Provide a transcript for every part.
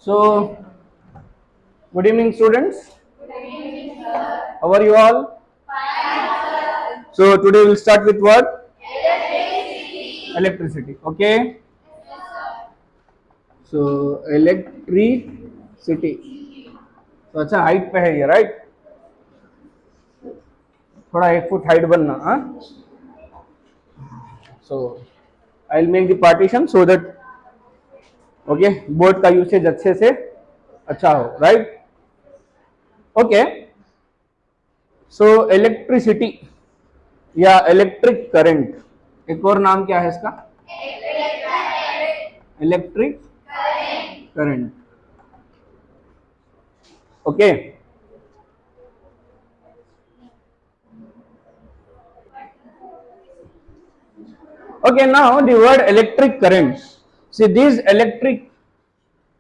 So, good evening, students. How are you all? So, today we'll start with what? Electricity. Okay. So, electricity. तो अच्छा height पे है ये, right? थोड़ा 1 foot height बनना, हाँ? So, I'll make the partition so that okay board का usage अच्छे से अच्छा हो, राइट? ओके. सो इलेक्ट्रिसिटी या इलेक्ट्रिक करंट, एक और नाम क्या है इसका? Electric current. Okay. Okay, now the word electric current. See, this electric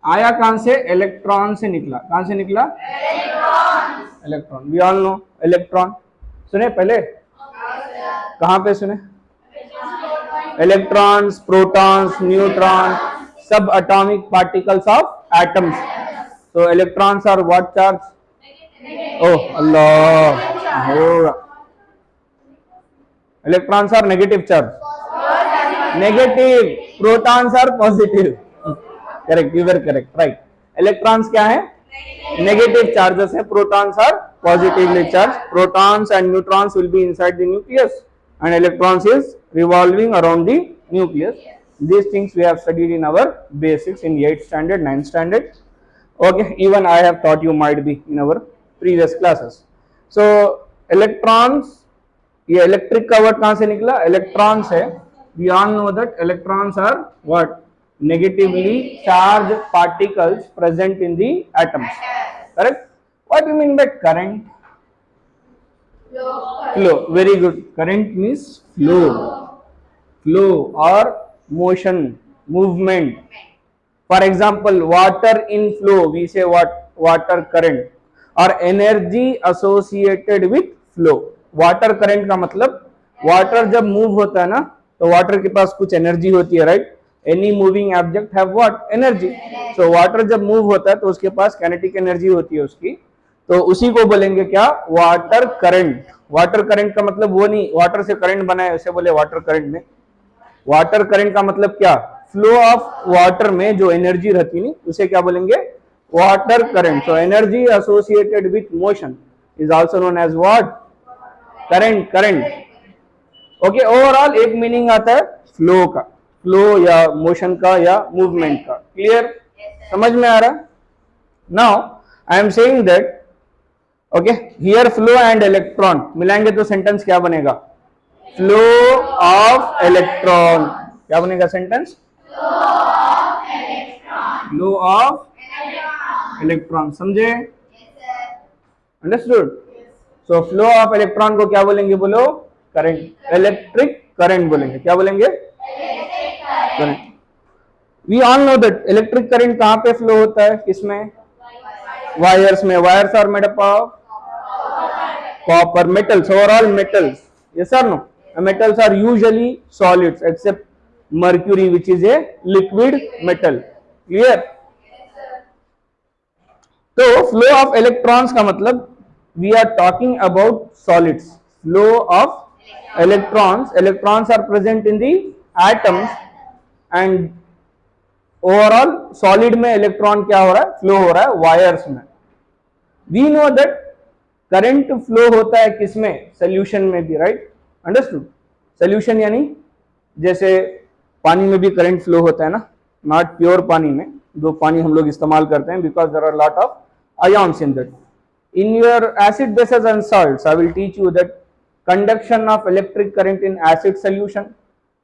आया कहां से? इलेक्ट्रॉन से निकला. कहां से निकला? Electron. We all know electron. सुने पहले? कहां पे सुने? इलेक्ट्रॉन्स, प्रोटॉन्स, न्यूट्रॉन, सब atomic particles of atoms. So electrons are what charge? Oh Allah. Electrons are negative charge. Negative. Protons are positive. Correct. You were correct. Right. Electrons क्या है? Negative charges है. Protons are positively charged. Protons and neutrons will be inside the nucleus, and electrons is revolving around the nucleus. These things we have studied in our basics in 8th standard, 9th standard. Okay, even I have taught you might be in our previous classes. So electrons, ये electric का word कहाँ से निकला? Electrons है. We all know that electrons are what? Negatively charged particles present in the atoms. Correct? What do you mean by current? Flow. Very good. Current means flow. Flow or motion, movement. For example, water in flow, we say what? Water current. Or energy associated with flow. Water current का मतलब water जब move होता है ना, तो water के पास कुछ energy होती है, right? Any moving object have what? Energy. So water जब मूव होता है तो उसके पास काइनेटिक एनर्जी होती है उसकी, तो उसी को बोलेंगे क्या? Water current. वाटर करंट का मतलब वो नहीं वाटर से करंट बना है उसे बोले वाटर करंट में. वाटर करंट का मतलब क्या? फ्लो ऑफ वाटर में जो एनर्जी रहती है उसे क्या बोलेंगे? Water current. So energy associated with motion is also known as what? Current. Current. Okay. Overall एक मीनिंग आता है फ्लो का, फ्लो या मोशन का या मूवमेंट का. क्लियर? समझ में आ रहा? Now I am saying that okay here flow and electron मिलाएंगे तो सेंटेंस क्या बनेगा? Flow of electron. क्या बनेगा सेंटेंस? Flow of electron. समझे? Understood? So flow of electron को क्या बोलेंगे? बोलो. करंट. इलेक्ट्रिक करंट बोलेंगे. क्या बोलेंगे? Current. We all know that electric current कहां पे फ्लो होता है? किसमें? वायर्स में. Wires are made up of copper. Metals, overall metals. Yes or no? Metals are usually solids except mercury, which is a liquid metal. Clear? तो flow of electrons का मतलब we are talking about solids. Flow of electrons. Electrons are present in the atoms and overall solid में electron क्या हो रहा है? Flow हो रहा है wires में. We know that current flow होता है किसमें? सोल्यूशन में भी, राइट? अंडरस्टूड? सोल्यूशन यानी जैसे पानी में भी करंट फ्लो होता है ना, नॉट प्योर पानी में, जो पानी हम लोग इस्तेमाल करते हैं, because there are lot of ions in that. In your acid bases and salts I will teach you that conduction of electric current in acid solution,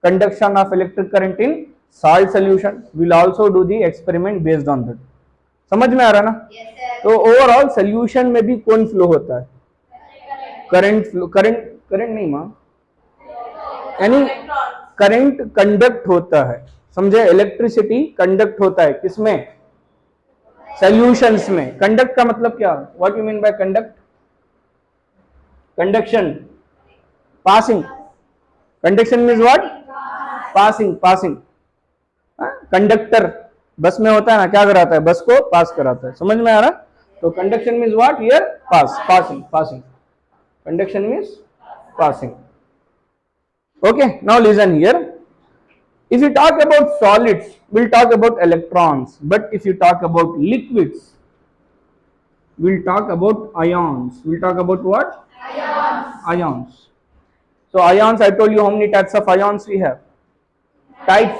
conduction of electric current in salt solution. Will also do the experiment based on that. समझ में आ रहा ना? तो overall solution में भी कौन flow होता है? Current flow. करंट करंट नहीं मां, यानी करंट कंडक्ट होता है. समझे? इलेक्ट्रिसिटी कंडक्ट होता है किसमें? सोल्यूशंस में. कंडक्ट का मतलब क्या? What you mean by conduct? Conduction. Passing. Conduction means what? Passing. Passing. Conductor. बस में होता है ना, क्या कराता है, बस को पास कराता है, समझ में आ रहा? तो conduction means what here, pass, passing, passing, conduction means passing. Okay, now listen here. If you talk about solids, we'll talk about electrons, but if you talk about liquids, we'll talk about ions. We'll talk about what? Ions. So ions, I told you how many types of ions we have. Types,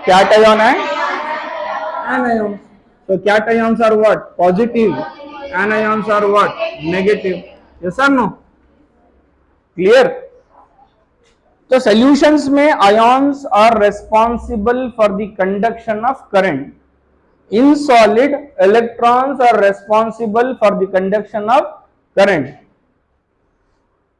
cation and anions. So cations are what? Positive. Anions are what? Negative. Yes or no? Clear? तो solutions में ions are responsible for the conduction of current. In solid, electrons are responsible for the conduction of current.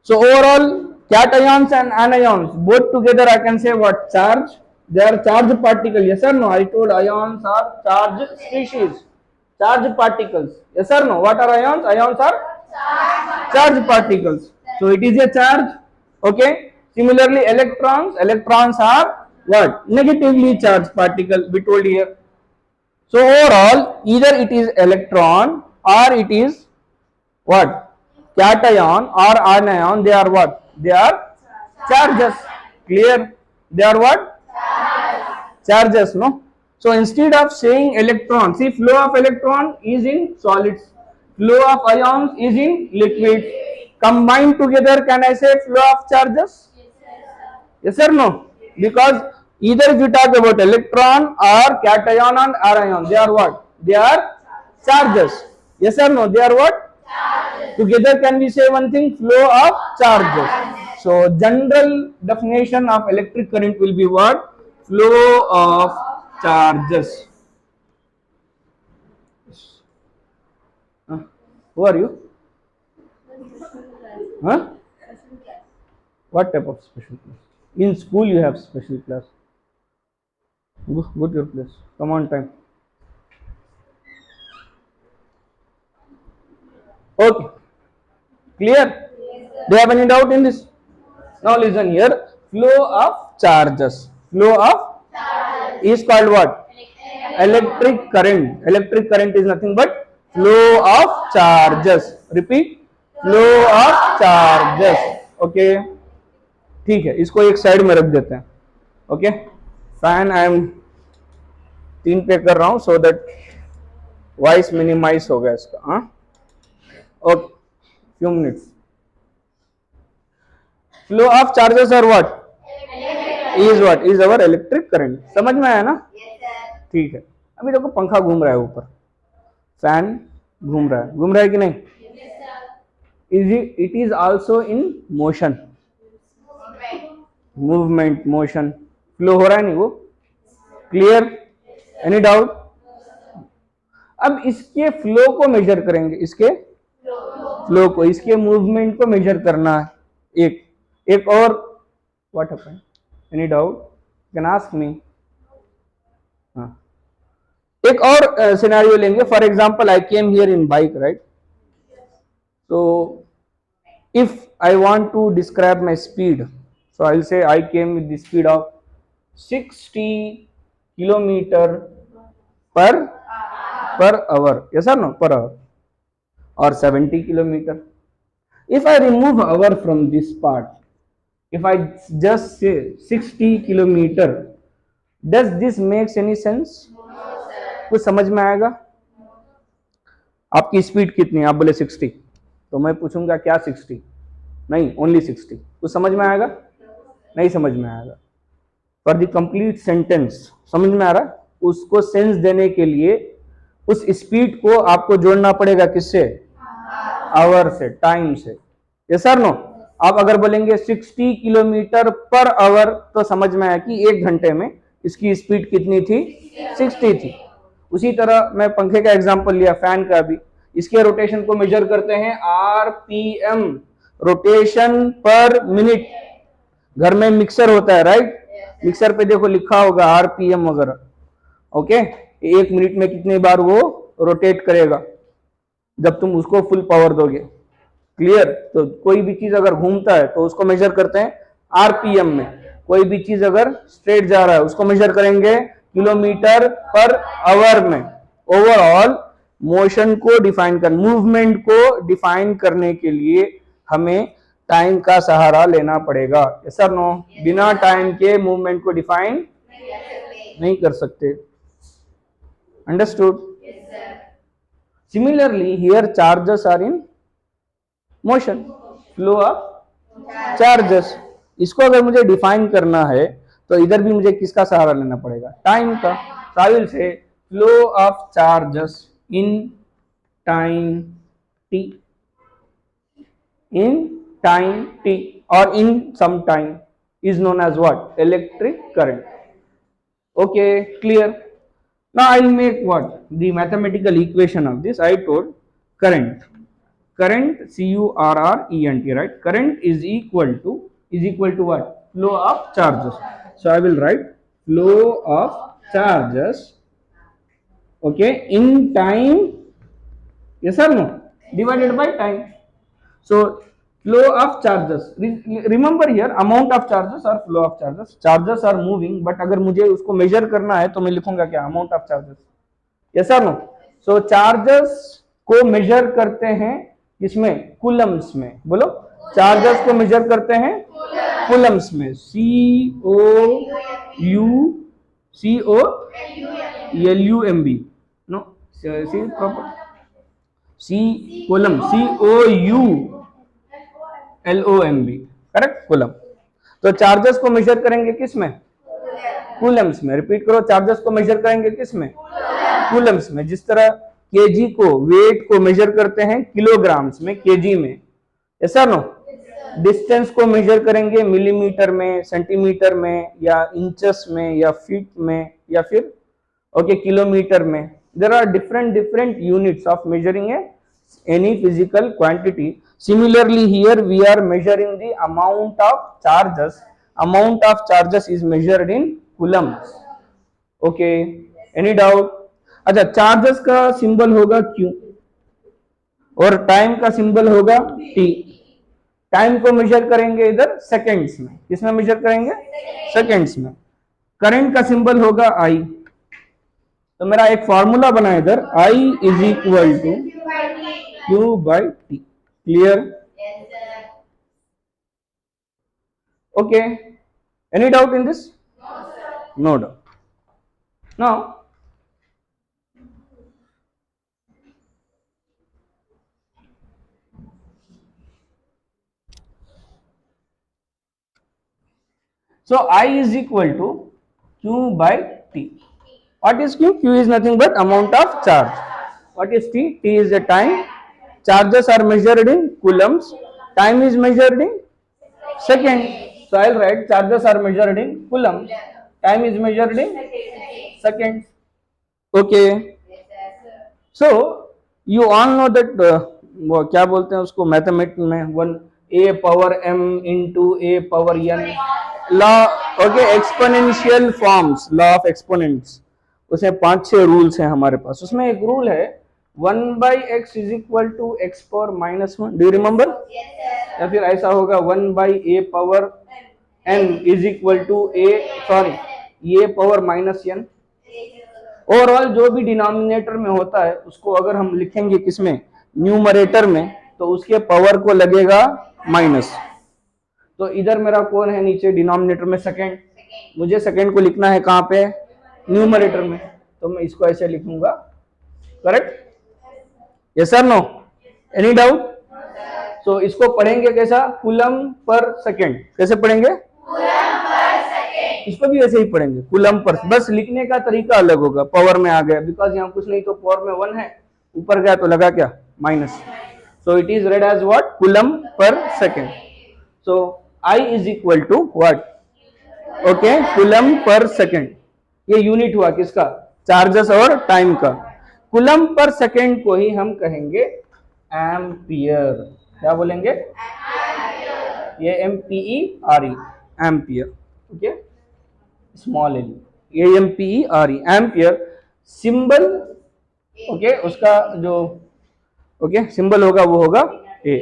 So overall, cations and anions both together I can say what? Charge. They are charged particles. Yes or no? I told ions are charged species, charged particles. Yes or no? What are ions? Ions are charged particles. So it is a charge. Okay. Similarly, electrons are what? Negatively charged particle. We told here. So overall, either it is electron or it is what? Cation or anion. They are what? They are charges. Clear? They are what? Charges, no? So instead of saying electron, see, flow of electron is in solids, flow of ions is in liquids. Combined together, can I say flow of charges? Yes or no? Because either if you talk about electron or cation and anion, they are what? They are charges. Yes or no? They are what? Together can we say one thing? Flow of charges. So general definition of electric current will be what? Flow of charges. Who are you? Huh? What type of special class? In school you have special class. Go to your place. Come on time. Okay. Clear? Do you have any doubt in this? Now listen here. Flow of charges. Flow of is called what? Electric current. Electric current is nothing but flow of charges. Repeat. Flow of charges. Okay. ठीक है, इसको एक side में रख देते हैं. Okay. Fan I am 3 पे कर रहा हूं सो दैट वॉइस मिनिमाइज हो गया इसका. हाँ. Okay. Few minutes. Flow of charges और what is our electric current. समझ में आया ना? ठीक है. अभी देखो पंखा घूम रहा है ऊपर, फैन घूम रहा है कि नहीं? It is also in motion. Movement, motion, flow हो रहा है नहीं वो? क्लियर? Any doubt? अब इसके फ्लो को मेजर करेंगे, इसके फ्लो को, इसके मूवमेंट को मेजर करना है. एक और what happened? Any doubt? Can ask me. हाँ. एक और सिनेरियो लेंगे. For example I came here in bike, right? So if I want to describe my speed, so I'll say I came with the speed of 60 kilometer per hour. Yes or no? Per hour. Or 70 kilometer. If I remove hour from this part, if I just say 60 kilometer, does this makes any sense? कुछ समझ में आएगा? आपकी speed कितनी है? आप बोले 60, तो मैं पूछूंगा क्या 60? नहीं, ओनली 60. कुछ समझ में आएगा? नहीं समझ में आएगा. फॉर द कंप्लीट सेंटेंस, समझ में आ रहा? उसको सेंस देने के लिए उस स्पीड को आपको जोड़ना पड़ेगा किससे? आवर से, टाइम से. यस और नो? आप अगर बोलेंगे 60 किलोमीटर पर आवर तो समझ में आया कि 1 घंटे में इसकी स्पीड कितनी थी? 60 थी. उसी तरह मैं पंखे का एग्जांपल लिया, फैन का भी. इसके रोटेशन को मेजर करते हैं आरपीएम, रोटेशन पर मिनट. घर में मिक्सर होता है, राइट? मिक्सर पे देखो लिखा होगा आरपीएम वगैरह. ओके. 1 मिनट में कितनी बार वो रोटेट करेगा जब तुम उसको फुल पावर दोगे. क्लियर? तो कोई भी चीज अगर घूमता है तो उसको मेजर करते हैं आरपीएम में. कोई भी चीज अगर स्ट्रेट जा रहा है उसको मेजर करेंगे किलोमीटर पर आवर में। ओवरऑल मोशन को डिफाइन कर, मूवमेंट को डिफाइन करने के लिए हमें टाइम का सहारा लेना पड़ेगा। यस और नो? बिना टाइम के मूवमेंट को डिफाइन नहीं कर सकते। Understood? Similarly here charges are in motion, flow of charges. इसको अगर मुझे डिफाइन करना है तो इधर भी मुझे किसका सहारा लेना पड़ेगा? टाइम का। ट्रैवल से flow of charges in time t, in time t or in some time is known as what? Electric current. Okay, clear? Now I'll make what? The mathematical equation of this. I told current. Current, C-U-R-R-E-N-T, right? Current is equal to what? Flow of charges. So I will write flow of charges, okay, in time, yes or no? Divided by time. So flow of charges. Remember here, amount of charges or flow of charges. Charges are moving, but अगर मुझे उसको measure करना है तो मैं लिखूंगा क्या? Amount of charges. Yes or no? So charges को measure करते हैं किसमें? कूलम्स में। बोलो, चार्जेस को मेजर करते हैं कूलम्स में। COULUMB, नो, सी प्रॉपर, सी कूलम, COULOMB, करेक्ट, कूलम। तो चार्जेस को मेजर करेंगे किस में? कूलम्स में। रिपीट करो, चार्जेस को मेजर करेंगे किस में? कूलम्स में। जिस तरह केजी को, वेट को मेजर करते हैं किलोग्राम्स में, केजी में, ऐसा नो। डिस्टेंस को मेजर करेंगे मिलीमीटर में, सेंटीमीटर में, या इंचेस में, या फीट में, या फिर ओके किलोमीटर में। There are different units of measuring any physical quantity. Similarly here we are measuring the amount of charges. Amount of charges is measured in coulombs. Okay, any doubt? अच्छा, charges का symbol होगा Q और time का symbol होगा T। Time को measure करेंगे इधर seconds में। किसमें मेजर करेंगे? सेकेंड्स में। करंट का सिंबल होगा I। तो मेरा एक फॉर्मूला बना इधर, I is equal to Q by T। Clear? Okay, any doubt in this? No doubt. Now so I is equal to Q by T. What is Q? Q is nothing but amount of charge. What is T? T is the time. Charges are measured in coulombs. Time is measured in seconds. So I'll write charges are measured in coulombs. Time is measured in seconds. Okay. So you all know that वो क्या बोलते हैं उसको mathematics में, 1 a power m into a power n, law, okay, exponential forms, law of exponents. उसमें 5-6 rules हैं हमारे पास। उसमें एक रूल है 1/x is equal to x power -1। Do you remember? या फिर ऐसा होगा 1/a power n is equal to a power -n। Overall जो भी डिनोमिनेटर में होता है उसको अगर हम लिखेंगे किसमें? न्यूमरेटर में, तो उसके पावर को लगेगा माइनस। तो इधर मेरा कौन है? नीचे डिनोमिनेटर में सेकंड। मुझे सेकंड को लिखना है कहाँ पे? न्यूमरेटर में। तो मैं इसको ऐसे लिखूंगा, correct? Yes sir, no? Any doubt? So इसको पढ़ेंगे कैसा? Coulomb per second. कैसे पढ़ेंगे? इसको भी ऐसे ही पढ़ेंगे, कूलम पर। बस लिखने का तरीका अलग होगा। पावर में आ गया, बिकॉज यहाँ कुछ नहीं तो पावर में 1 है, ऊपर गया तो लगा क्या? Minus. So it is read as what? Coulomb per second. सो I is equal to what? Okay, coulomb per second. ये यूनिट हुआ किसका? चार्जेस और टाइम का। कूलम पर सेकंड को ही हम कहेंगे एम्पियर। क्या बोलेंगे? ये MPERE, ampere. Okay, small L, ये MPERE, एम्पियर। सिंबल, ओके, उसका जो ओके सिंबल होगा वो होगा A,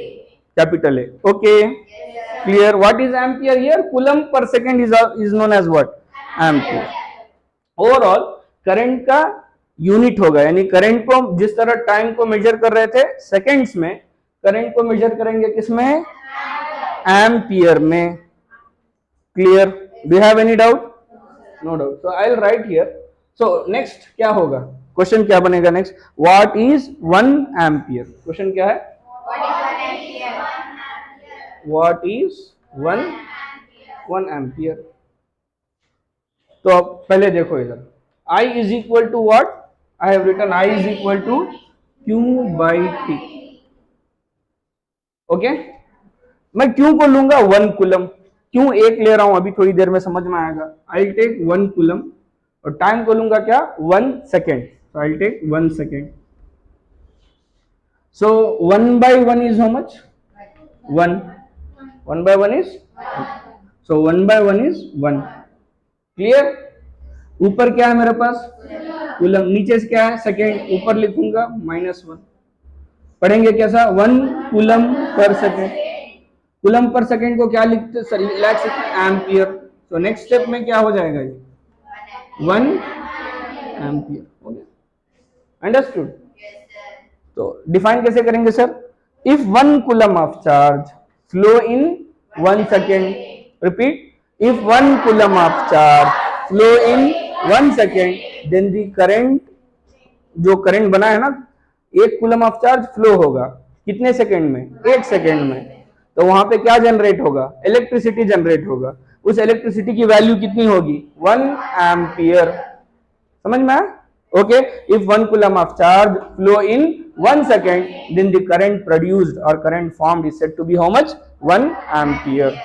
capital A। Okay, clear? What is ampere here? Coulomb per second is known as what? Ampere. Overall current का यूनिट होगा, यानी current को जिस तरह टाइम को मेजर कर रहे थे सेकेंड्स में, करंट को मेजर करेंगे किसमें, एम्पियर में। Clear? Do have any doubt? No doubt. So I will write here. So next क्या होगा, क्वेश्चन क्या बनेगा next, what is 1 ampere? Question क्या है, व्हाट इज वन 1 एम्पियर? तो अब पहले देखो इधर, I is equal to what, I have written I is equal to Q by T। Okay, मैं Q को लूंगा 1 कूलम, क्यों एक ले रहा हूं अभी थोड़ी देर में समझ में आएगा। आई टेक 1 कूलम और टाइम को लूंगा क्या, 1 सेकेंड, तो I take 1 second. So 1/1 is how much, 1, 1/1 is, so 1/1 is 1। Clear? ऊपर क्या है मेरे पास, कूलम, नीचे से क्या है, सेकेंड, ऊपर लिखूंगा -1। पढ़ेंगे कैसा, 1 coulomb per second. Coulomb per second को क्या लिख सकते, एम्पियर। तो नेक्स्ट स्टेप में क्या हो जाएगा, ये 1 एम्पियर हो गया। अंडरस्टूड? तो डिफाइन कैसे करेंगे sir, if 1 coulomb of charge flow in 1 second, repeat, if 1 coulomb of charge flow in 1 second, then the current, जो करंट बना है ना, 1 कूलम ऑफ चार्ज फ्लो होगा कितने सेकेंड में, 1 सेकेंड में, तो वहां पे क्या जनरेट होगा, इलेक्ट्रिसिटी जनरेट होगा। उस इलेक्ट्रिसिटी की वैल्यू कितनी होगी, 1 एम्पियर। समझ में आया? Okay, if 1 coulomb of charge flow in 1 second, then the current produced or current formed is said to be how much, 1 ampere.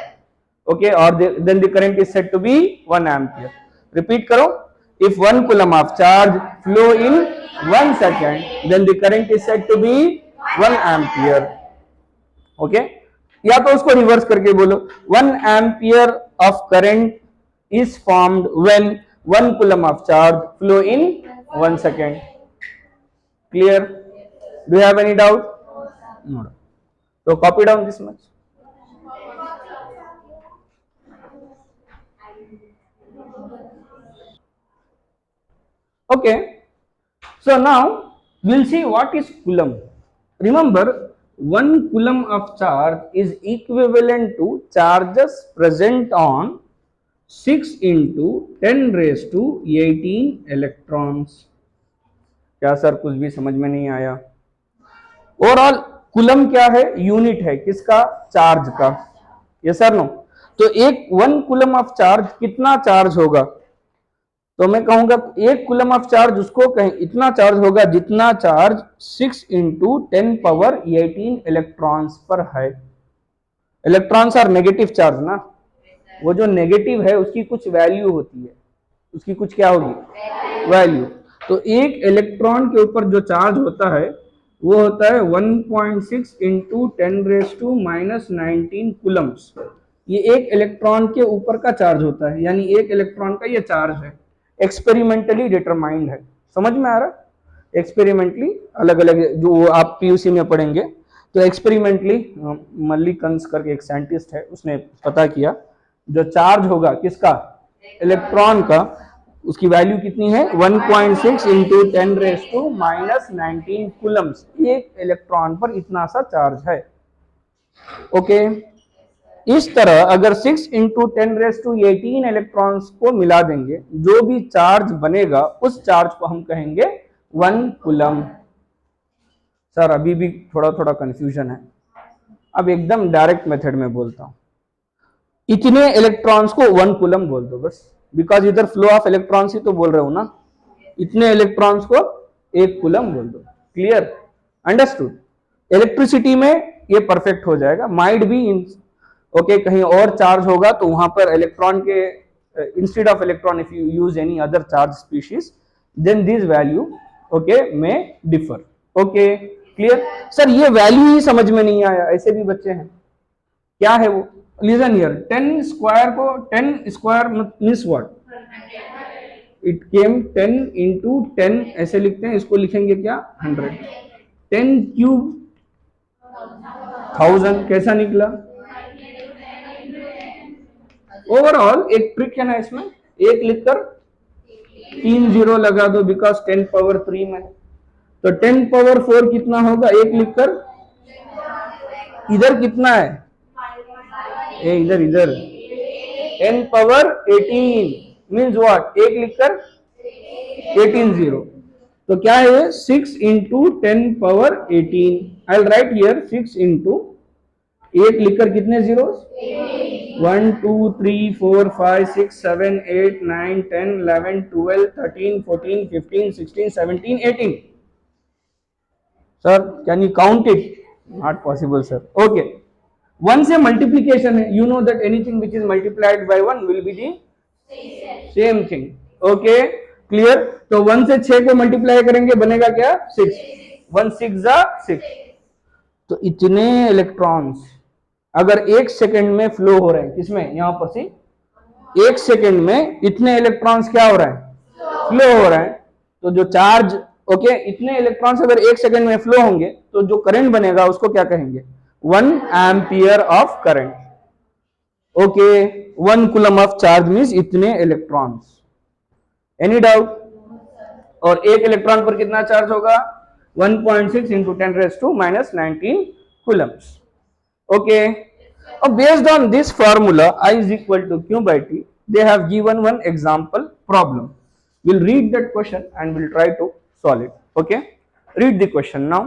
Okay, or then the current is said to be 1 ampere. Repeat करो, if 1 coulomb of charge flow in 1 second, then the current is said to be 1 ampere. Okay, या तो उसको reverse करके बोलो, 1 ampere of current is formed when 1 coulomb of charge flow in 1 second. Clear? Do you have any doubt? No. So copy down this much. Okay, so now we'll see what is coulomb. Remember, 1 coulomb of charge is equivalent to charges present on 6 into 10 raised to 18 electrons। क्या sir कुछ भी समझ में नहीं आया? Overall coulomb क्या है, unit है किसका, चार्ज का। Yes sir no? तो एक 1 कूलम ऑफ चार्ज कितना चार्ज होगा, तो मैं कहूंगा 1 कूलम ऑफ चार्ज उसको कहें इतना चार्ज होगा जितना चार्ज 6 into 10 power 18 इलेक्ट्रॉन्स पर है। इलेक्ट्रॉन्स आर नेगेटिव चार्ज ना, वो जो नेगेटिव है उसकी कुछ वैल्यू होती है, उसकी कुछ क्या होगी, वैल्यू। तो एक इलेक्ट्रॉन के ऊपर जो चार्ज होता है वो होता है 1.6 into 10 raised to -19 कूलम्स। ये एक इलेक्ट्रॉन के ऊपर का चार्ज होता है, यानी एक इलेक्ट्रॉन का ये चार्ज है, एक्सपेरिमेंटली डिटरमाइंड है। समझ में आ रहा? एक्सपेरिमेंटली अलग अलग जो आप पीयूसी में पढ़ेंगे, तो एक्सपेरिमेंटली मल्लिकन्स करके एक साइंटिस्ट है, उसने पता किया जो चार्ज होगा किसका, इलेक्ट्रॉन का, उसकी वैल्यू कितनी है, 1.6 into 10 raised to -19 कूलम्स। एक इलेक्ट्रॉन पर इतना सा चार्ज है। ओके, इस तरह अगर 6 into 10 raised to 18 इलेक्ट्रॉन्स को मिला देंगे, जो भी चार्ज बनेगा उस चार्ज को हम कहेंगे 1 कूलम। सर अभी भी थोड़ा थोड़ा कंफ्यूजन है, अब एकदम डायरेक्ट मेथड में बोलता हूं, इतने इलेक्ट्रॉन्स को 1 कूलम बोल दो बस, बिकॉज इधर फ्लो ऑफ इलेक्ट्रॉन्स ही तो बोल रहे हो ना, इतने इलेक्ट्रॉन्स को 1 कूलम बोल दो। क्लियर? अंडरस्टूड? इलेक्ट्रिसिटी में ये परफेक्ट हो जाएगा। माइट भी ओके कहीं और चार्ज होगा तो वहां पर इलेक्ट्रॉन के instead of electron if you use any other charge species then this value okay में डिफर। Okay clear? सर ये वैल्यू ही समझ में नहीं आया, ऐसे भी बच्चे हैं, क्या है वो? लिसन हियर, 10 स्क्वायर को 10 square means what, it came 10 into 10 ऐसे लिखते हैं, इसको लिखेंगे क्या 100। 10 क्यूब 1000 कैसा निकला? ओवरऑल एक ट्रिक है ना इसमें, एक लिखकर 3 जीरो लगा दो बिकॉज 10 पावर 3 में है। तो 10 पावर 4 कितना होगा, एक लिखकर, इधर कितना है, इधर इधर 10 पावर 18 मीन्स व्हाट, एक लिखकर 18 जीरो। तो क्या है, 6 into 10 power 18। I right here 6 into, एक लिखकर कितने zero, 1 2 3 4 5 6 7 8 9 10 11 12 13 14 15 16 17 18। Sir can you count it, not possible sir. Okay, 1 से मल्टीप्लीकेशन है, you know that anything which is multiplied by 1 will be the same thing. Okay clear. तो 1 से 6 को multiply करेंगे बनेगा क्या, 6, 1 6 जा 6। तो इतने इलेक्ट्रॉन्स अगर एक सेकंड में फ्लो हो रहे हैं, किसमें, यहां पर से एक सेकंड में इतने इलेक्ट्रॉन्स क्या हो रहा है, फ्लो हो रहा है। तो जो चार्ज, ओके, इतने इलेक्ट्रॉन्स अगर एक सेकंड में फ्लो होंगे तो जो करंट बनेगा उसको क्या कहेंगे, 1 ampere of current. Okay, 1 coulomb of charge means इतने इलेक्ट्रॉन्स। Any doubt. और एक इलेक्ट्रॉन पर कितना चार्ज होगा, 1.6 into 10⁻⁻19 Coulomb's. Okay, based on this formula I is equal to Q by T, they have given one example problem. We'll read that question and we'll try to solve it. Okay, read the question now.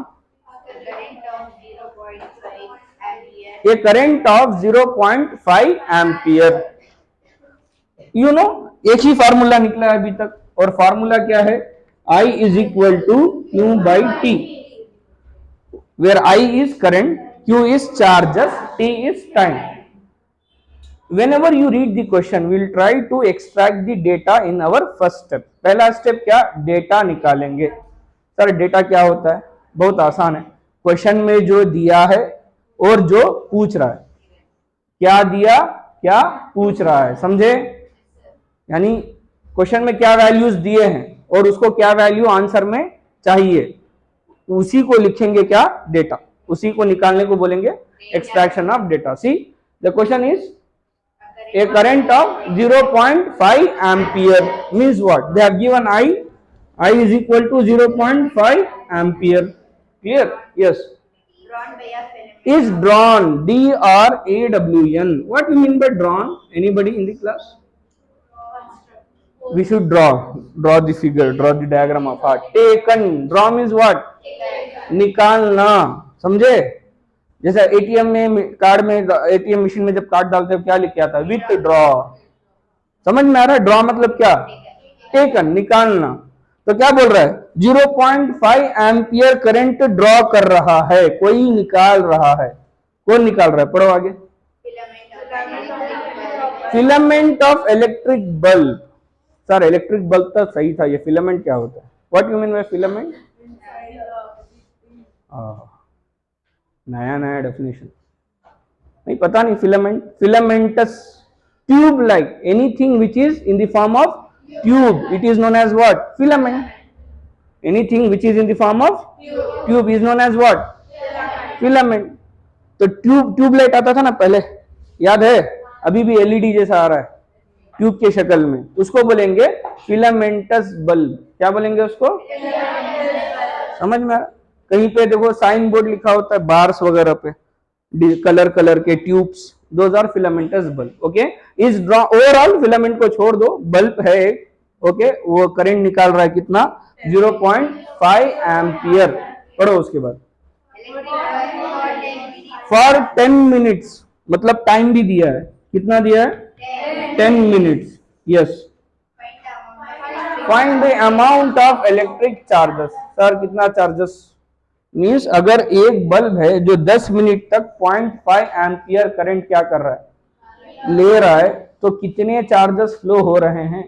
A current of 0.5 ampere. You know, एक ही formula निकला है अभी तक, और formula क्या है, I is equal to Q by T, where I is current, Q is charges, T is time. Whenever you read the question, we will try to extract the data in our first step. पहला step क्या, data निकालेंगे। Sir data क्या होता है, बहुत आसान है, question में जो दिया है और जो पूछ रहा है, क्या दिया क्या पूछ रहा है, समझे। यानी क्वेश्चन में क्या वैल्यूज दिए हैं और उसको क्या वैल्यू आंसर में चाहिए, उसी को लिखेंगे क्या, डेटा, उसी को निकालने को बोलेंगे extraction of data. See the question is a current of 0.5 ampere means what, they have given I is equal to 0.5 ampere. Clear? Yes. Is drawn, DRAWN. What we mean by drawn, anybody in the class? We should draw the figure, draw the diagram of heart. Taken, draw means what, निकालना, समझे। जैसे ATM में card में, ATM machine में जब card डालते हो क्या लिख के आता है, विथ ड्रॉ, समझ में आ रहा है। ड्रॉ मतलब क्या, टेकन, निकालना। तो क्या बोल रहा है, 0.5 एम्पियर करंट ड्रॉ कर रहा है, कोई निकाल रहा है, कौन निकाल रहा है, पढ़ो आगे। Filament of electric bulb. Sir electric bulb तो सही था, ये फिलामेंट क्या होता है, what you mean by filament. नया डेफिनेशन नहीं पता, नहीं। Filament, filaments, tube like, anything which is in the form of tube, it is known as what, filament. Anything which is in the form of tube is known as what, filament. तो tube light आता था ना पहले, याद है, अभी भी LED जैसा आ रहा है ट्यूब के शक्ल में, उसको बोलेंगे फिलामेंटस बल्ब। क्या बोलेंगे उसको, समझ में आ रहा। कहीं पे देखो साइन बोर्ड लिखा होता है बार्स वगैरह पे, कलर के tubes, those are filaments bulb. Okay, इस ड्रॉ, ओवरऑल फिलामेंट को छोड़ दो, बल्ब है एक, ओके, वो करंट निकाल रहा है कितना, 0.5 एम्पियर। पढ़ो उसके बाद, फॉर 10 मिनट्स, मतलब टाइम भी दिया है, कितना दिया है, 10 minutes. Yes, find the amount of electric charges. Sir कितना चार्जेस, मीन्स अगर एक बल्ब है जो 10 मिनट तक 0.5 एम्पियर करंट क्या कर रहा है, ले रहा है, तो कितने चार्जेस फ्लो हो रहे हैं।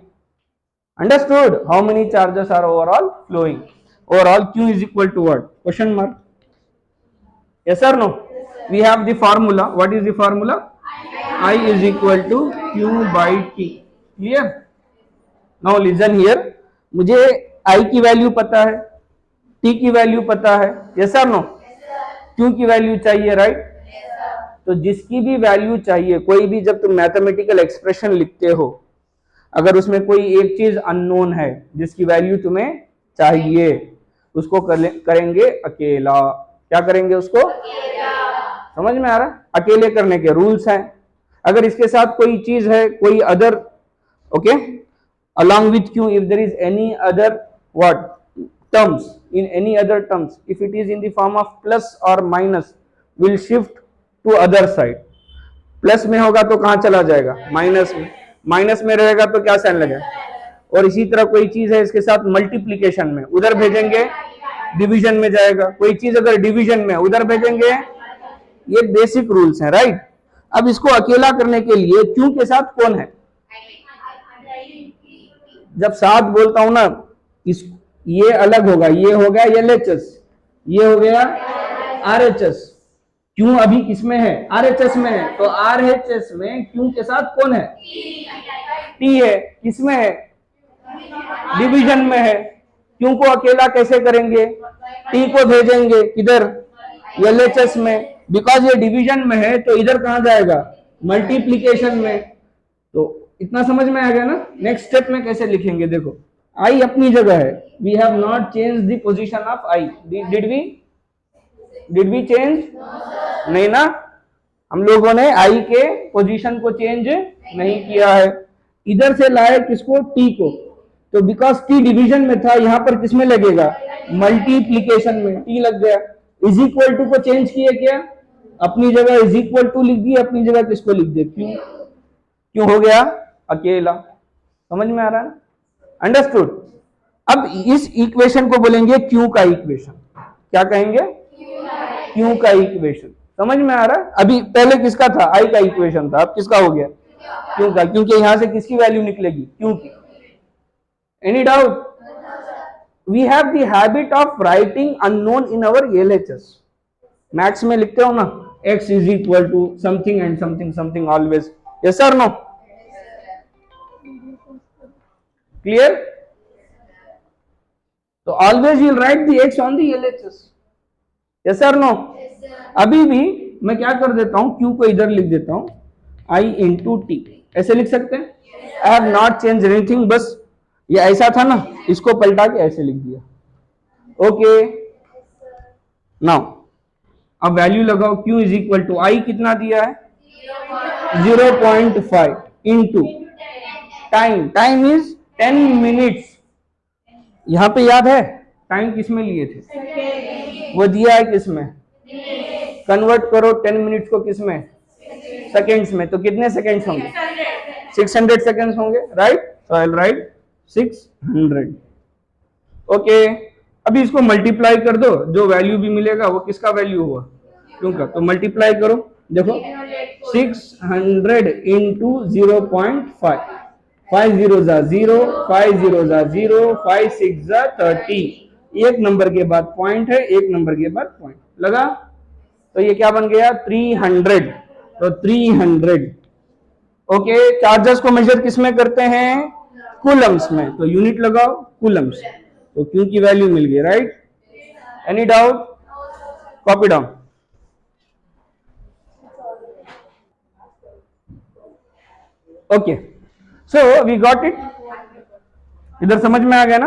Understood, how many charges are overall flowing. Overall Q is equal to what, question mark, yes और no. We have the formula, what is the formula, I is equal to Q by T। Clear. Now listen here, मुझे I की value पता है, T की value पता है, yes और no. Q की वैल्यू चाहिए, राइट। तो जिसकी भी वैल्यू चाहिए, कोई भी जब तुम मैथमेटिकल एक्सप्रेशन लिखते हो अगर उसमें कोई एक चीज अननोन है जिसकी वैल्यू तुम्हें चाहिए, उसको करेंगे अकेला। क्या करेंगे उसको? समझ में आ रहा है? अकेले करने के रूल्स हैं। अगर इसके साथ कोई चीज है, कोई other, okay, along with q if there is any other what terms, in any other terms, if it is in the form of plus or minus, will shift to other side. Plus में होगा तो कहां चला जाएगा? Minus में। Minus में रहेगा तो क्या साइन लगेगा? और इसी तरह कोई चीज है इसके साथ मल्टीप्लीकेशन में, उधर भेजेंगे डिवीजन में जाएगा। कोई चीज अगर डिवीजन में उधर भेजेंगे। ये बेसिक रूल्स हैं, राइट। अब इसको अकेला करने के लिए क्यू के साथ कौन है? जब साथ बोलता हूं ना, इस ये अलग होगा, ये हो गया LHS, ये हो गया RHS। क्यों अभी किसमें है? RHS में है। तो RHS में क्यों के साथ कौन है? T है। किसमें है? डिवीजन में है। क्यों को अकेला कैसे करेंगे? T को भेजेंगे किधर? LHS में। बिकॉज ये डिवीजन में है तो इधर कहां जाएगा? मल्टीप्लीकेशन में। तो इतना समझ में आ गया ना? नेक्स्ट स्टेप में कैसे लिखेंगे देखो। आई अपनी जगह है, we have not change the position of I. Did we change? नहीं ना, हम लोगों ने आई के पोजीशन को चेंज नहीं किया है। इधर से लाए किसको? टी को। तो बिकॉज टी डिवीजन में था, यहां पर किसमें लगेगा? मल्टीप्लीकेशन में। टी लग गया। इज इक्वल टू को चेंज किए क्या? अपनी जगह इज इक्वल टू लिख दिए, अपनी जगह किसको लिख दिए? क्यों। क्यों हो गया? अकेला। समझ में आ रहा है? अंडरस्टूड। अब इस इक्वेशन को बोलेंगे क्यू का इक्वेशन। क्या कहेंगे? क्यू का इक्वेशन। समझ में आ रहा है? अभी पहले किसका था? आई का इक्वेशन था, अब किसका हो गया? क्यू का। क्योंकि यहां से किसकी वैल्यू निकलेगी? क्यू की। Any doubt? We have the habit of writing unknown in our LHS। Maths में लिखते हो ना, x is equal to something and something something always. Yes sir? No? Clear? तो always you write the x on the LHS। Yes sir? No? अभी भी मैं क्या कर देता हूं, q को इधर लिख देता हूं, i इंटू टी। ऐसे लिख सकते हैं? I have not change anything, बस ये ऐसा था ना, इसको पलटा के ऐसे लिख दिया। ओके, नाउ अब वैल्यू लगाओ। q इज इक्वल टू आई कितना दिया है? 0.5 into time. Time is 10 minutes. यहां पे याद है टाइम किसमें लिए थे? वो दिया है किसमें? कन्वर्ट करो 10 मिनट्स को किसमें? सेकेंड्स में। तो कितने सेकेंड्स होंगे? 600 सेकेंड्स होंगे, right. So I will right 600। Okay, अभी इसको मल्टीप्लाई कर दो, जो वैल्यू भी मिलेगा वो किसका वैल्यू हुआ? क्यों का। तो मल्टीप्लाई करो, देखो 600 इंटू 0.5। 5 0 जा 0, 5 0 जा 0, 5 6 जा 30। एक नंबर के बाद पॉइंट है, एक नंबर के बाद पॉइंट लगा, तो ये क्या बन गया? 300। तो 300। ओके, चार्जेस को मेजर किसमें करते हैं? कूलम्स में। तो यूनिट लगाओ कूलम्स। तो क्यू की वैल्यू मिल गई, right. Any doubt? Copy down. Okay, so we got it. इधर समझ में आ गया ना?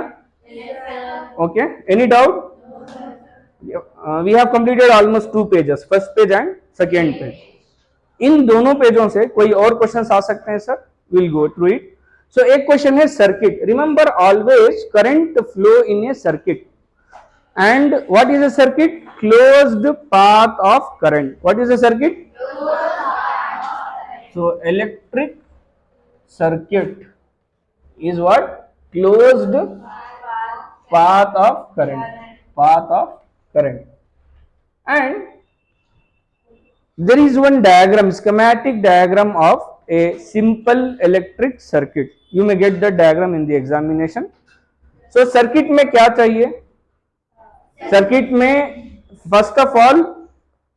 Okay, any doubt? We have completed almost 2 pages, first page and second page. इन दोनों पेजों से कोई और क्वेश्चन आ सकते हैं sir? Will go through it. So एक क्वेश्चन है circuit. Remember always current flow in a circuit. And what is a circuit? Closed path of current. What is a circuit? So electric circuit is what? Closed path of current. Path of current. And there is one diagram, schematic diagram of a simple electric circuit. You may get the diagram in the examination. So circuit में क्या चाहिए? Circuit में first of all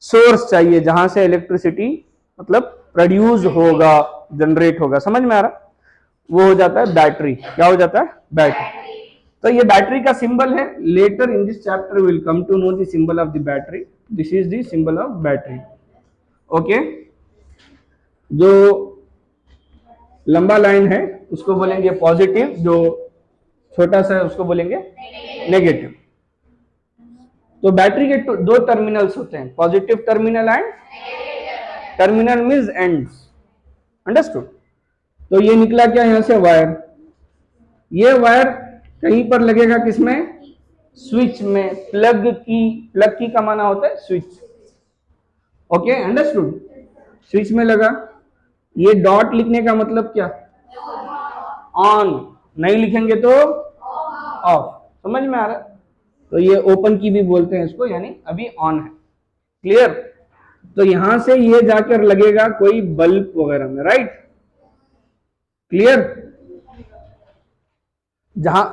source चाहिए जहां से electricity मतलब produce होगा, generate होगा। समझ में आ रहा? वो हो जाता है बैटरी। क्या हो जाता है? बैटरी। तो ये बैटरी का सिंबल है। Later in this chapter will come to know the symbol of the battery. This is the symbol of battery. Okay, जो लंबा लाइन है उसको बोलेंगे पॉजिटिव, जो छोटा सा है उसको बोलेंगे नेगेटिव। तो बैटरी के दो टर्मिनल्स होते हैं, positive terminal and terminal means ends, understood. तो ये निकला क्या यहां से वायर, ये वायर कहीं पर लगेगा किसमें, स्विच में, प्लग की का माना होता है स्विच, ओके अंडरस्टूड, स्विच में लगा। ये डॉट लिखने का मतलब क्या, ऑन, नहीं लिखेंगे तो ऑफ, समझ में आ रहा है। तो ये ओपन की भी बोलते हैं इसको, यानी अभी ऑन है, क्लियर। तो यहां से ये जाकर लगेगा कोई बल्ब वगैरह में, राइट, क्लियर। जहां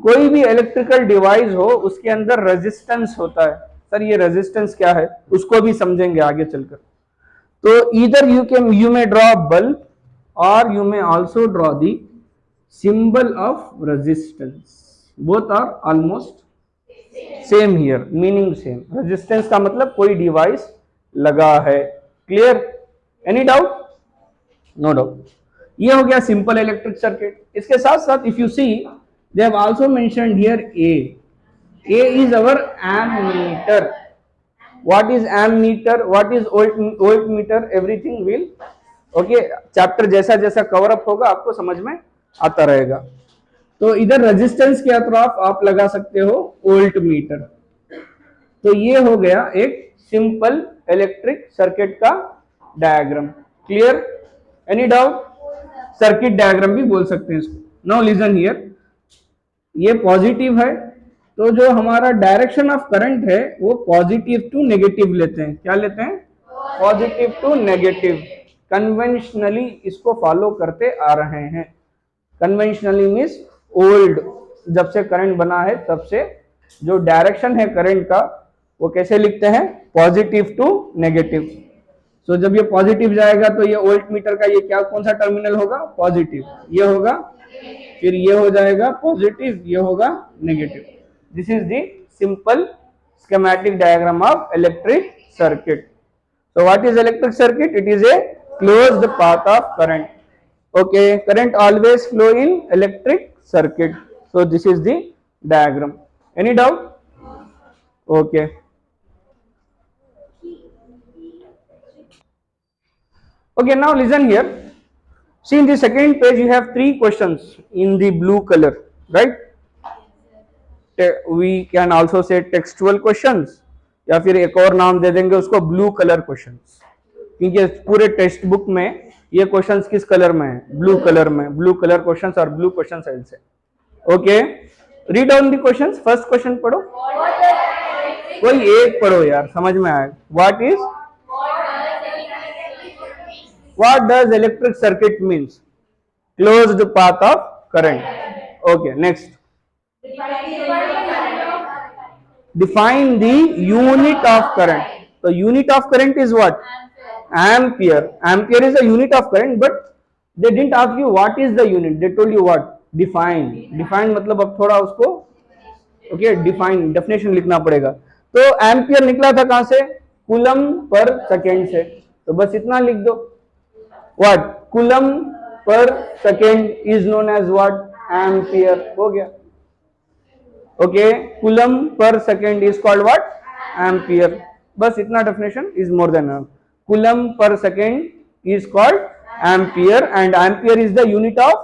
कोई भी इलेक्ट्रिकल डिवाइस हो उसके अंदर रेजिस्टेंस होता है, सर ये रेजिस्टेंस क्या है उसको भी समझेंगे आगे चलकर। तो either you may draw bulb or you may also draw the symbol of resistance, both are almost same here, meaning same. Resistance का मतलब कोई डिवाइस लगा है, clear, any doubt, no doubt. ये हो गया सिंपल इलेक्ट्रिक सर्किट। इसके साथ साथ if you see they have also mentioned here A is our ammeter. What is ammeter, what is voltmeter, everything will okay, chapter जैसा जैसा कवर अप होगा आपको समझ में आता रहेगा। तो इधर रेजिस्टेंस के अतराफ आप लगा सकते हो वोल्ट मीटर। तो ये हो गया एक सिंपल इलेक्ट्रिक सर्किट का diagram, clear, any doubt, circuit diagram भी बोल सकते हैं इसको। नाउ लिसन हियर, ये पॉजिटिव है तो जो हमारा डायरेक्शन ऑफ करंट है वो पॉजिटिव टू नेगेटिव लेते हैं, क्या लेते हैं, पॉजिटिव टू नेगेटिव। कन्वेंशनली इसको फॉलो करते आ रहे हैं, कन्वेंशनली मीन्स ओल्ड, जब से करंट बना है तब से जो डायरेक्शन है करंट का वो कैसे लिखते हैं, पॉजिटिव टू नेगेटिव। सो जब ये पॉजिटिव जाएगा तो ये वोल्ट मीटर का ये क्या, कौन सा टर्मिनल होगा, पॉजिटिव, ये होगा, फिर ये हो जाएगा पॉजिटिव, ये होगा negative. This is the simple schematic diagram of electric circuit. So what is electric circuit? It is a closed path of current. Okay, current always flow in electric circuit. So this is the diagram. Any doubt? Okay. Okay, now listen here. See, in the second page you have 3 questions in the blue color, right? We can also say textual questions, या फिर एक और नाम दे देंगे उसको blue colour questions, क्योंकि पूरे text book में ये क्वेश्चंस किस कलर में है, ब्लू कलर में, ब्लू कलर क्वेश्चंस और ब्लू क्वेश्चन साइड से। Okay, read down the questions. First question पढ़ो, कोई एक पढ़ो यार, समझ में आए। What does electric circuit means? Closed path of current. Okay, next. Define the unit of current. So unit of current is what? Ampere. Ampere is a unit of current, but they didn't ask you what is the unit. They told you what? Define. Define मतलब अब थोड़ा उसको okay, define, definition लिखना पड़ेगा। तो ampere निकला था कहां से? कूलम पर सेकेंड से। तो बस इतना लिख दो। What? Coulomb per second is known as what? Ampere. हो गया। Okay, coulomb per second is called what? Ampere. बस इतना definition is more than enough. Coulomb per second is called ampere, and ampere is the unit of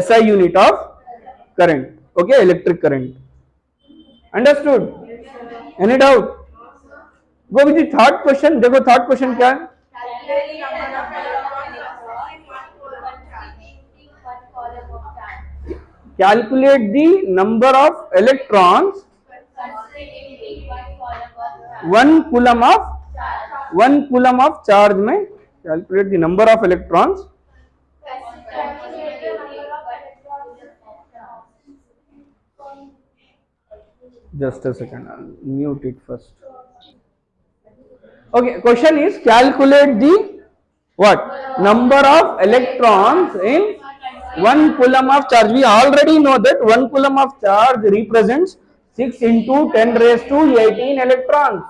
SI unit of current. Okay, electric current. Understood? Any doubt? Go with the third question. देखो third question क्या है? Calculate the number of electrons 1 coulomb of charge में, calculate the number of electrons just a second, I'll mute it first. Okay, question is calculate the what? Number of electrons in 1 coulomb of charge. We already know that 1 coulomb of charge represents 6 into 10 raised to 18 electrons.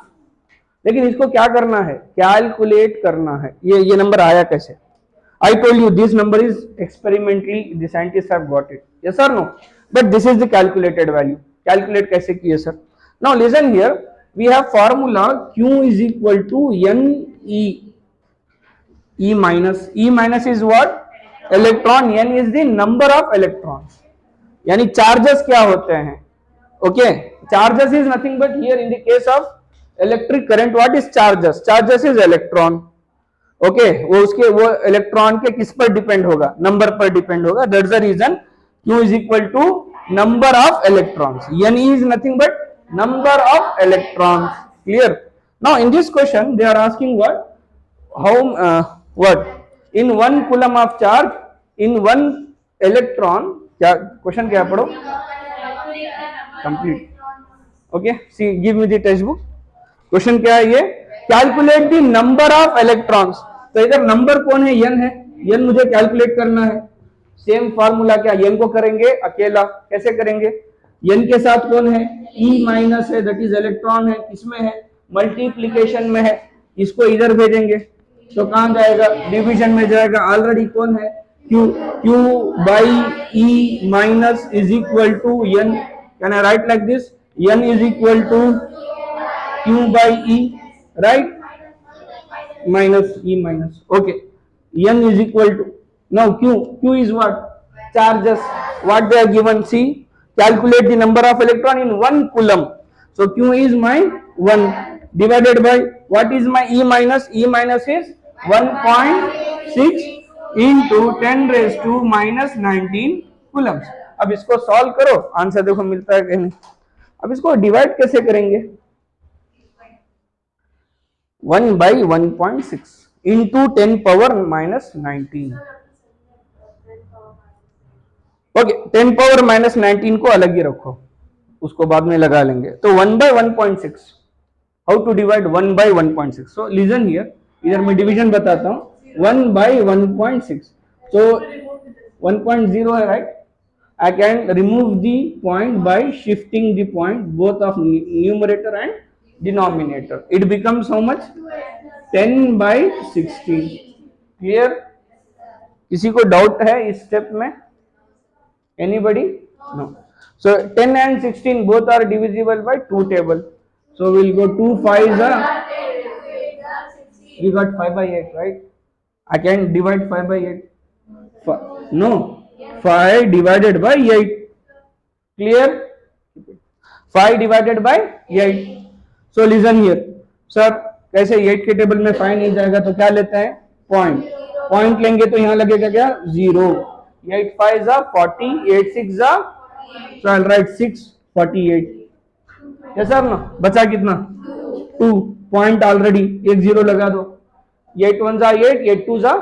लेकिन इसको क्या करना है? Calculate करना है। ये number आया कैसे? I told you this number is experimentally the scientists have got it. Yes or no? But this is the calculated value. Calculate कैसे किए sir? Now listen here. We have formula Q is equal to N E. E minus is what? Electron. N is the number of electrons. यानी charges क्या होते हैं? Okay, charges is nothing but here in the case of electric current, what is charges? Charges is electron. Okay वो उसके वो electron के किस पर डिपेंड होगा? नंबर पर डिपेंड होगा. That's the reason Q is equal to number of electrons. N is nothing but number of electrons. Clear? Now in this question they are asking what, how what in 1 coulomb of charge in 1 electron. क्या question क्या पढ़ो complete. Okay see give me the textbook. Question क्या है ये? Calculate the number of electrons. तो इधर number कौन है? n है. n मुझे कैलकुलेट करना है. सेम फार्मूला क्या n को करेंगे अकेला. कैसे करेंगे? n के साथ कौन है? E माइनस है, दैट इज इलेक्ट्रॉन है. किसमें है? मल्टीप्लीकेशन में है. इसको इधर भेजेंगे तो कहां जाएगा? डिवीजन में जाएगा. ऑलरेडी कौन है? q by E minus is equal to n. Can I write like this? n is equal to q by E, right? Minus E minus. Okay. N is equal to, now Q is what? Charges. What they are given? See, calculate the number of electron in 1 coulomb. So Q is my 1 divided by what is my E minus? E minus is 1.6 into 10 raised to minus 19 coulombs. अब इसको solve करो, answer देखो मिलता है कि नहीं. अब इसको डिवाइड कैसे करेंगे? 1 by 1.6 into 10 power minus 19. Okay 10 power minus 19 को अलग ही रखो, उसको बाद में लगा लेंगे. तो 1 by 1.6. How to divide 1 by 1.6? So listen here, इधर मैं डिवीजन बताता हूं. 1 by 1.6. सो 1.0 है, right? I can remove the point by shifting the point both of numerator and denominator. It becomes how much? 10 by 16. Clear? किसी को doubt है इस step में? Anybody? No. So 10 and 16 both are divisible by 2 table. So we'll go 2 5s are. We got 5 by 8, right? I can divide 5 by 8. No, 5 divided by 8. Clear? 5 divided by 8. So listen here, sir. कैसे 8 के table में 5 नहीं जाएगा तो क्या लेते हैं? Point. Point लेंगे तो यहाँ लगेगा क्या? 0. 8 5 जा 40, 8 6 जा, so I'll write 6 48. yes sir ना? बचा कितना? 2. पॉइंट ऑलरेडी एक 0 लगा दो. 8 1 जा 8, 8 2 जा,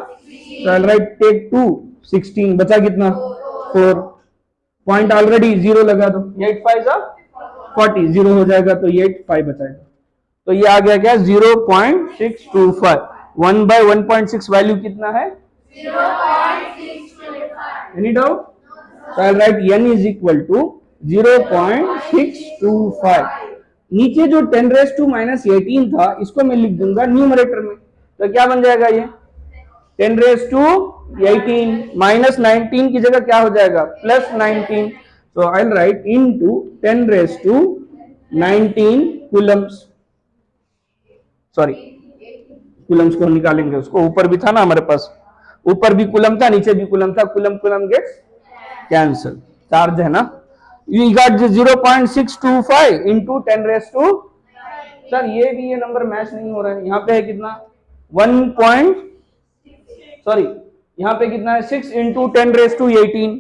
so I'll write take 2 16. बचा कितना? 4. पॉइंट ऑलरेडी 0 लगा दो. 8 5 जा 40, 0 हो जाएगा तो 8 5 बचाएगा. तो ये आ गया क्या? 0.625. 1 by 1.6 वैल्यू कितना है? 0.625. Any doubt? So I'll write n is equal to 0.625. नीचे जो 10 raised to minus 18 था इसको मैं लिख दूंगा न्यूमरेटर में. तो क्या बन जाएगा ये? 10 raised to 18 minus 19 की जगह क्या हो जाएगा? Plus 19. So I'll write into 10 raised to 19 coulombs. Sorry, Coulomb's को निकालेंगे. उसको ऊपर भी था ना हमारे पास, ऊपर भी कूलम था नीचे भी कूलम था. Coulomb coulomb gets cancel. Charge है ना. We got 0.625 into 10 raised to. Sir ये भी ये नंबर मैच नहीं हो रहा है. यहाँ पे है कितना? 1. सॉरी यहाँ पे कितना है? 6 into 10 raised to 18.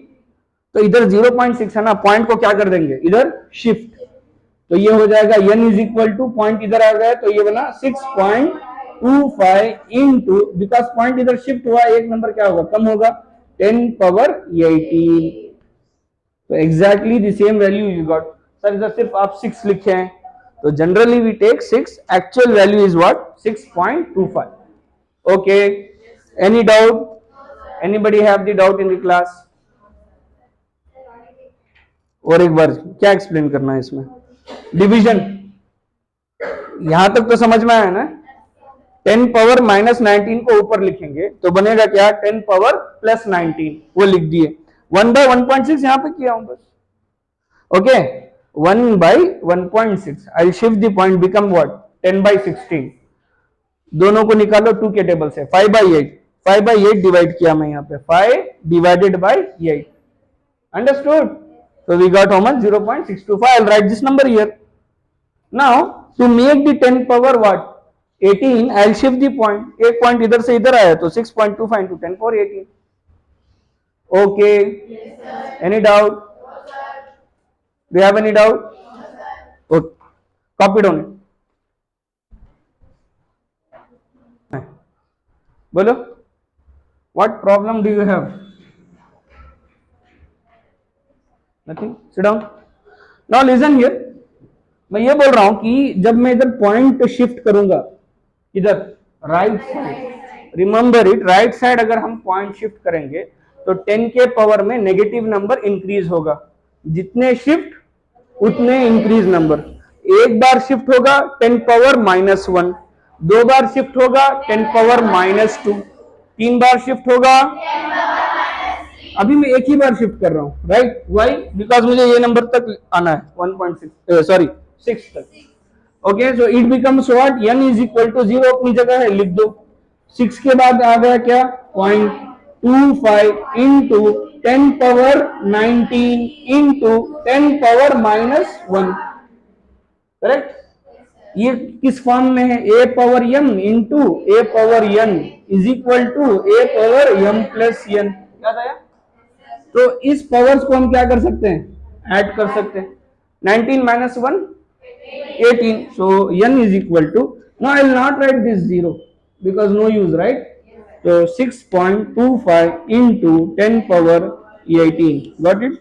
तो इधर 0.6 है ना. पॉइंट को क्या कर देंगे? इधर शिफ्ट. तो ये हो जाएगा n is equal to, point इधर आ गया तो ये बना 6.25 इंटू, बिकॉज पॉइंट इधर शिफ्ट हुआ, एक नंबर क्या होगा? कम होगा. 10 पावर 18. तो exactly the same value you got. Sir इधर सिर्फ आप 6 लिखे हैं तो generally we take 6. Actual value is what? 6.25. Okay, any doubt? Anybody have the doubt in the class? और एक बार क्या एक्सप्लेन करना है इसमें? डिवीजन. यहां तक तो समझ में आया ना? 10 पावर माइनस 19 को ऊपर लिखेंगे तो बनेगा क्या, 10 पावर प्लस 19, वो लिख दिए। 1 बाय 1.6 यहां पे किया हूं बस। Okay, 1 by 1.6, I will shift the point, become what, 10 by 16। दोनों को निकालो 2 के टेबल से, 5 बाय 8, 5 बाय 8 डिवाइड किया मैं यहाँ पे, 5 divided by 8, understood? So we got how much, 0.625. I'll write this number here. Now to make the 10 power what, 18, I'll shift the point, एक पॉइंट इधर से इधर आया तो 6.25 into 10 power 18. Okay? Yes, any doubt? No, sir. Do you have any doubt? No, sir. Okay. Copy down. बोलो, what problem do you have? Nothing. Sit down. Now listen here. मैं ये बोल रहा हूं कि जब मैं इधर पॉइंट शिफ्ट करूंगा, इधर right side, remember it, right side अगर हम पॉइंट शिफ्ट करेंगे तो 10 के पावर में नेगेटिव नंबर इंक्रीज होगा, जितने शिफ्ट उतने इंक्रीज नंबर। एक बार शिफ्ट होगा 10 पावर -1, 2 बार शिफ्ट होगा 10 पावर -2, 3 बार शिफ्ट होगा, अभी मैं एक ही बार शिफ्ट कर रहा हूं, राइट? वाई? बिकॉज मुझे ये नंबर तक आना है, 1.6 सॉरी 6 तक। Okay, so it becomes what, n is equal to 0 अपनी जगह है, लिख दो। 6 के बाद आ गया क्या, 0.25 into 10 power 19 into 10 power -1, correct? ये किस फॉर्म में है, a power m into a power n is equal to a power m plus n, याद आया? तो इस पावर्स को हम क्या कर सकते हैं, ऐड कर सकते हैं। 19 minus 1, 18. So n is equal to, now I will not write this 0 because no use, right? So 6.25 into 10 power 18. Got it?